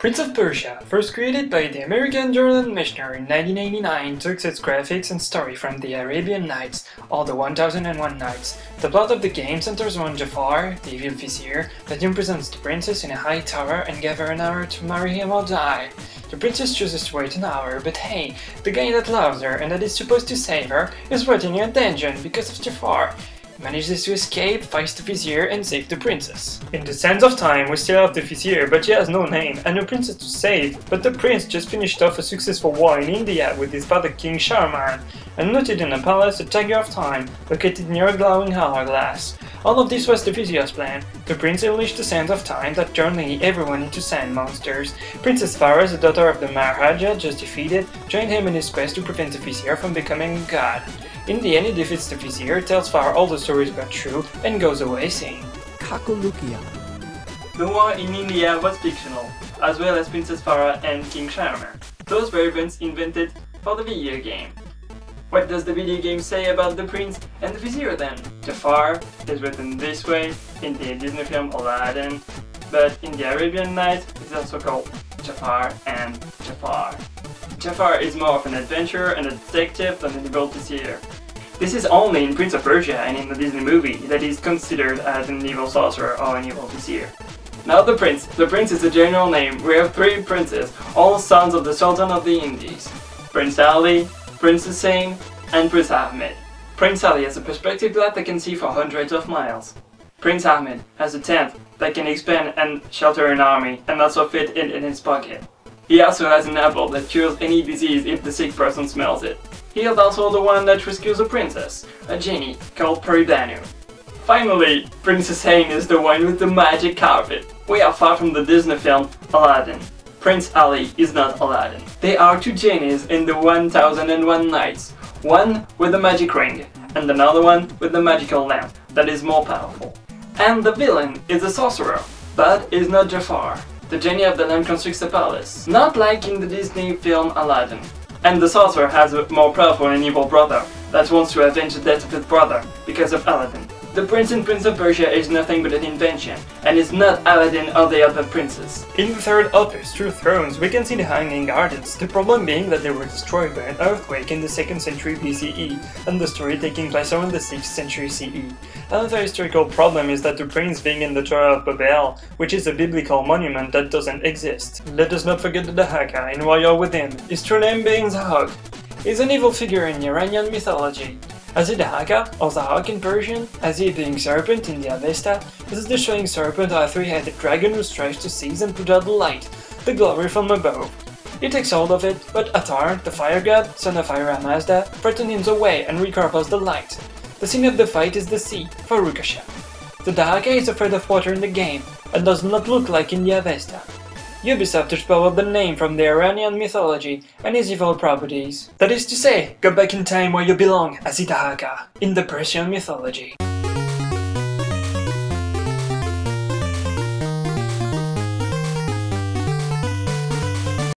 Prince of Persia, first created by the American journal Missioner in 1989, took its graphics and story from the Arabian Nights, or the 1001 Nights. The plot of the game centers on Jafar, the evil vizier, that imprisons the princess in a high tower and gave her an hour to marry him or die. The princess chooses to wait an hour, but hey, the guy that loves her and that is supposed to save her is rotting in a dungeon because of Jafar. He manages to escape, fights the vizier, and save the princess. In the sands of time, we still have the vizier, but she has no name and no princess to save. But the prince just finished off a successful war in India with his father King Sharman, and noted in a palace a tiger of time, located near a glowing hourglass. All of this was the vizier's plan. The prince unleashed the sands of time that turned nearly everyone into sand monsters. Princess Farah, the daughter of the Maharaja just defeated, joined him in his quest to prevent the vizier from becoming a god. In the end, he defeats the vizier, tells Farah all the stories about true, and goes away saying, Kakulukia. The war in India was fictional, as well as Princess Farah and King Sharman. Those were events invented for the video game. What does the video game say about the prince and the vizier then? Jafar is written this way in the Disney film Aladdin, but in the Arabian Nights it's also called Jafar and Jafar. Jafar is more of an adventurer and a detective than an evil vizier. This is only in Prince of Persia and in the Disney movie that he is considered as an evil sorcerer or an evil vizier. Now the prince. The prince is a general name. We have three princes, all sons of the Sultan of the Indies. Prince Ali, Prince Hussein, and Prince Ahmed. Prince Ali has a perspective glass that can see for hundreds of miles. Prince Ahmed has a tent that can expand and shelter an army and also fit it in his pocket. He also has an apple that cures any disease if the sick person smells it. He is also the one that rescues a princess, a genie called Peribanu. Finally, Prince Hussein is the one with the magic carpet. We are far from the Disney film Aladdin. Prince Ali is not Aladdin. They are two genies in the 1001 Nights, one with a magic ring and another one with a magical lamp that is more powerful. And the villain is a sorcerer, but is not Jafar. The genie of the lamp constructs a palace, not like in the Disney film Aladdin. And the sorcerer has a more powerful and evil brother that wants to avenge the death of his brother because of Aladdin. The prince in Prince of Persia is nothing but an invention, and is not Aladdin or the other princes. In the third opus, True Thrones, we can see the Hanging Gardens, the problem being that they were destroyed by an earthquake in the 2nd century BCE, and the story taking place around the 6th century CE. Another historical problem is that the prince being in the Tower of Babel, which is a biblical monument that doesn't exist. Let us not forget the Dahāka in Warrior Within, his true name being Zahak. He's an evil figure in Iranian mythology. Aži-Dahaka, or Zahak in Persian, Azhi being serpent in the Avesta, is a destroying serpent or a three-headed dragon who strives to seize and put out the light, the glory from above. He takes hold of it, but Atar, the fire god, son of Ira Mazda, frightens him away and recovers the light. The scene of the fight is the sea, for Rukasha. The Dahāka is afraid of water in the game, and does not look like in the Avesta. Ubisoft has borrowed the name from the Iranian mythology and its evil properties. That is to say, go back in time where you belong, Azdahāga, in the Persian mythology.